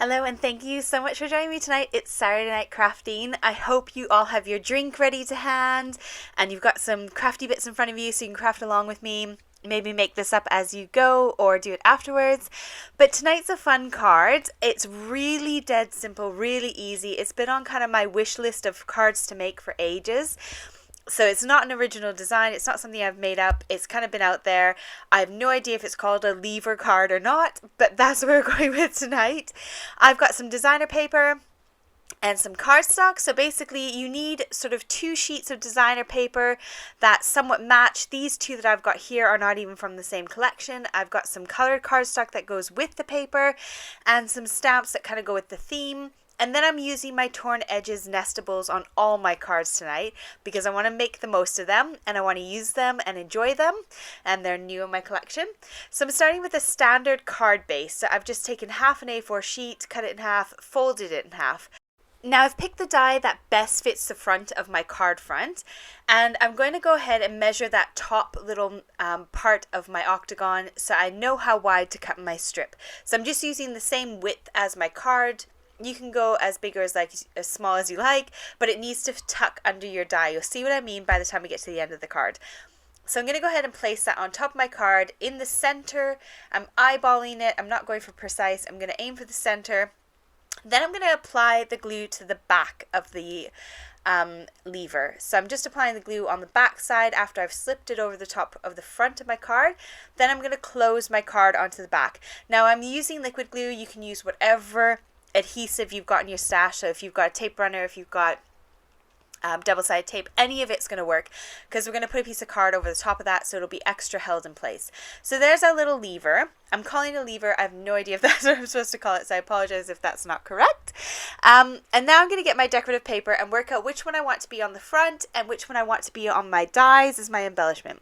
Hello, and thank you so much for joining me tonight. It's Saturday Night Crafting. I hope you all have your drink ready to hand and you've got some crafty bits in front of you so you can craft along with me. Maybe make this up as you go or do it afterwards. But tonight's a fun card. It's really dead simple, really easy. It's been on kind of my wish list of cards to make for ages. So it's not an original design. It's not something I've made up. It's kind of been out there. I have no idea if it's called a lever card or not, but that's what we're going with tonight. I've got some designer paper and some cardstock. So basically you need sort of 2 sheets of designer paper that somewhat match. These 2 that I've got here are not even from the same collection. I've got some colored cardstock that goes with the paper and some stamps that kind of go with the theme. And then I'm using my Torn Edges Nestables on all my cards tonight because I want to make the most of them and I want to use them and enjoy them, and they're new in my collection. So I'm starting with a standard card base. So I've just taken half an A4 sheet, cut it in half, folded it in half. Now I've picked the die that best fits the front of my card front, and I'm going to go ahead and measure that top little part of my octagon so I know how wide to cut my strip. So I'm just using the same width as my card. You can go as big or as small as you like, but it needs to tuck under your die. You'll see what I mean by the time we get to the end of the card. So I'm going to go ahead and place that on top of my card in the center. I'm eyeballing it. I'm not going for precise. I'm going to aim for the center. Then I'm going to apply the glue to the back of the lever. So I'm just applying the glue on the back side after I've slipped it over the top of the front of my card. Then I'm going to close my card onto the back. Now I'm using liquid glue. You can use whatever adhesive you've got in your stash. So if you've got a tape runner, if you've got double-sided tape, any of it's going to work because we're going to put a piece of card over the top of that so it'll be extra held in place. So there's our little lever. I'm calling it a lever. I have no idea if that's what I'm supposed to call it, so I apologize if that's not correct. And now I'm going to get my decorative paper and work out which one I want to be on the front and which one I want to be on my dies as my embellishment.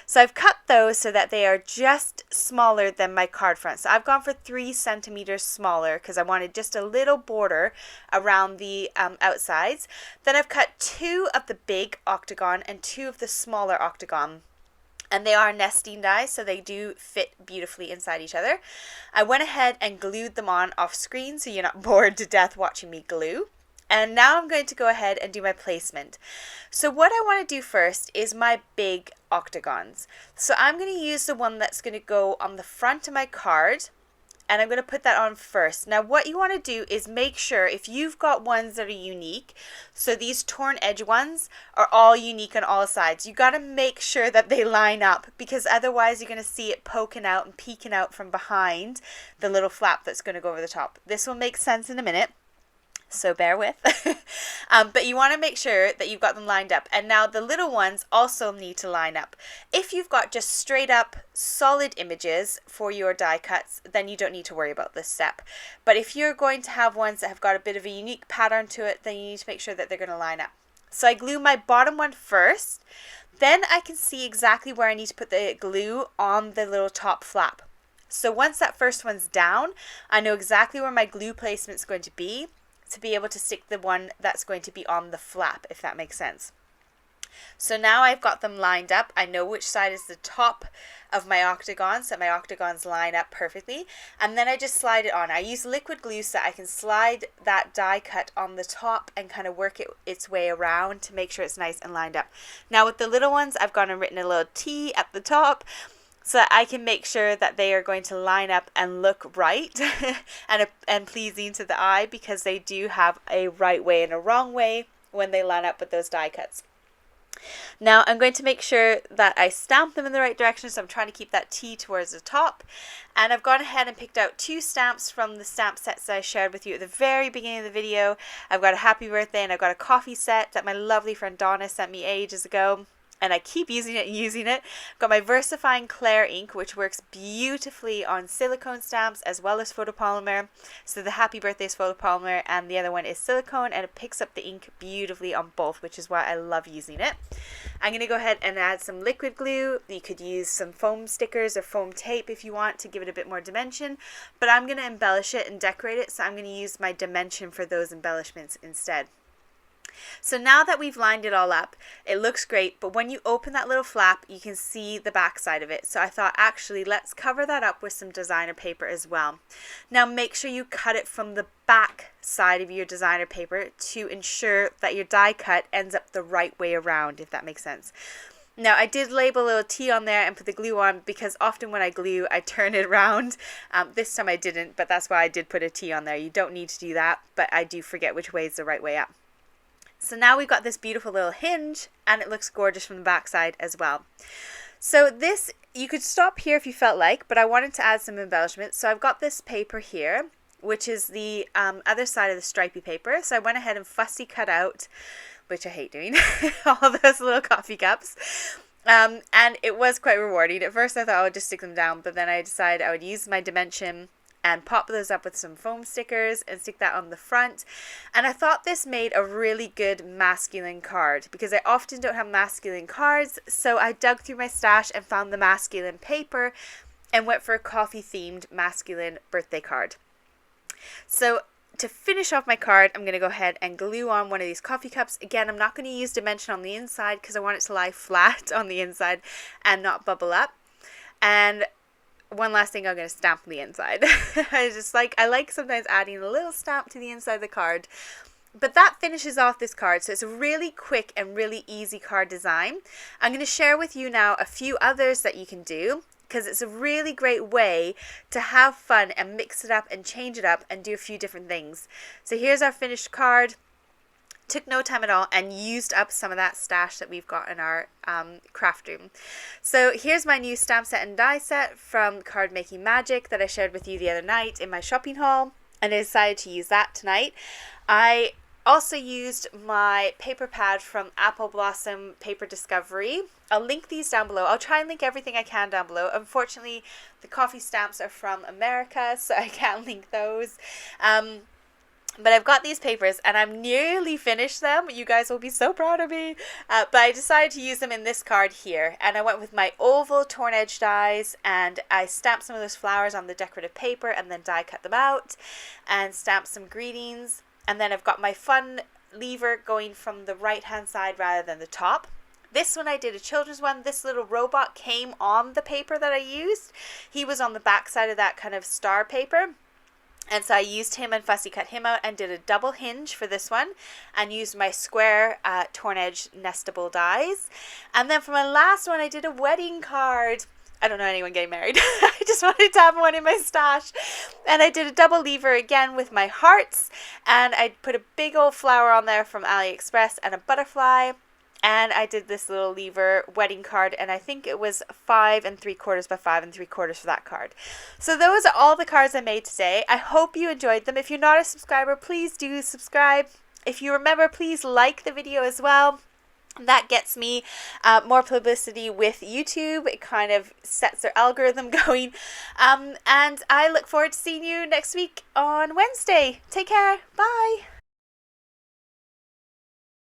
So I've cut those so that they are just smaller than my card front. So I've gone for 3 centimeters smaller because I wanted just a little border around the outsides. Then I've cut 2 of the big octagon and 2 of the smaller octagon. And they are nesting dies, so they do fit beautifully inside each other. I went ahead and glued them on off screen so you're not bored to death watching me glue. And now I'm going to go ahead and do my placement. So what I want to do first is my big octagons. So I'm going to use the one that's going to go on the front of my card, and I'm going to put that on first. Now what you want to do is make sure if you've got ones that are unique, so these torn edge ones are all unique on all sides. You got to make sure that they line up because otherwise you're going to see it poking out and peeking out from behind the little flap that's going to go over the top. This will make sense in a minute, so bear with. But you want to make sure that you've got them lined up. And now the little ones also need to line up. If you've got just straight up solid images for your die cuts, then you don't need to worry about this step. But if you're going to have ones that have got a bit of a unique pattern to it, then you need to make sure that they're going to line up. So I glue my bottom one first. Then I can see exactly where I need to put the glue on the little top flap. So once that first one's down, I know exactly where my glue placement is going to be able to stick the one that's going to be on the flap, if that makes sense. So now I've got them lined up. I know which side is the top of my octagon, so my octagons line up perfectly. And then I just slide it on. I use liquid glue so I can slide that die cut on the top and kind of work its way around to make sure it's nice and lined up. Now with the little ones, I've gone and written a little T at the top, so that I can make sure that they are going to line up and look right and pleasing to the eye, because they do have a right way and a wrong way when they line up with those die cuts. Now I'm going to make sure that I stamp them in the right direction, so I'm trying to keep that T towards the top. And I've gone ahead and picked out 2 stamps from the stamp sets that I shared with you at the very beginning of the video. I've got a happy birthday and I've got a coffee set that my lovely friend Donna sent me ages ago. And I keep using it and using it. I've got my VersaFine Clair ink, which works beautifully on silicone stamps as well as photopolymer. So the happy birthday is photopolymer and the other one is silicone, and it picks up the ink beautifully on both, which is why I love using it. I'm going to go ahead and add some liquid glue. You could use some foam stickers or foam tape if you want to give it a bit more dimension, but I'm going to embellish it and decorate it, so I'm going to use my dimension for those embellishments instead. So now that we've lined it all up, it looks great, but when you open that little flap, you can see the back side of it. So I thought, actually, let's cover that up with some designer paper as well. Now make sure you cut it from the back side of your designer paper to ensure that your die cut ends up the right way around, if that makes sense. Now, I did label a little T on there and put the glue on because often when I glue, I turn it around. This time I didn't, but that's why I did put a T on there. You don't need to do that, but I do forget which way is the right way up. So now we've got this beautiful little hinge, and it looks gorgeous from the back side as well. So this, you could stop here if you felt like, but I wanted to add some embellishments. So I've got this paper here, which is the other side of the stripy paper. So I went ahead and fussy cut out, which I hate doing, all those little coffee cups. And it was quite rewarding. At first I thought I would just stick them down, but then I decided I would use my dimension and pop those up with some foam stickers and stick that on the front. And I thought this made a really good masculine card because I often don't have masculine cards. So I dug through my stash and found the masculine paper and went for a coffee themed masculine birthday card. So to finish off my card, I'm going to go ahead and glue on one of these coffee cups. Again, I'm not going to use dimension on the inside because I want it to lie flat on the inside and not bubble up. And one last thing, I'm going to stamp on the inside. I like sometimes adding a little stamp to the inside of the card. But that finishes off this card. So it's a really quick and really easy card design. I'm going to share with you now a few others that you can do because it's a really great way to have fun and mix it up and change it up and do a few different things. So here's our finished card. Took no time at all and used up some of that stash that we've got in our craft room. So here's my new stamp set and die set from Card Making Magic that I shared with you the other night in my shopping haul, and I decided to use that tonight. I also used my paper pad from Apple Blossom Paper Discovery. I'll link these down below. I'll try and link everything I can down below. Unfortunately, the coffee stamps are from America, so I can't link those. But I've got these papers and I'm nearly finished them. You guys will be so proud of me. But I decided to use them in this card here. And I went with my oval torn edge dies and I stamped some of those flowers on the decorative paper and then die cut them out and stamped some greetings. And then I've got my fun lever going from the right hand side rather than the top. This one I did a children's one. This little robot came on the paper that I used. He was on the back side of that kind of star paper. And so I used him and fussy cut him out and did a double hinge for this one and used my square torn edge nestable dies. And then for my last one, I did a wedding card. I don't know anyone getting married. I just wanted to have one in my stash. And I did a double lever again with my hearts. And I put a big old flower on there from AliExpress and a butterfly. And I did this little lever wedding card, and I think it was 5 3/4 by 5 3/4 for that card. So those are all the cards I made today. I hope you enjoyed them. If you're not a subscriber, please do subscribe. If you remember, please like the video as well. That gets me more publicity with YouTube. It kind of sets their algorithm going. And I look forward to seeing you next week on Wednesday. Take care. Bye.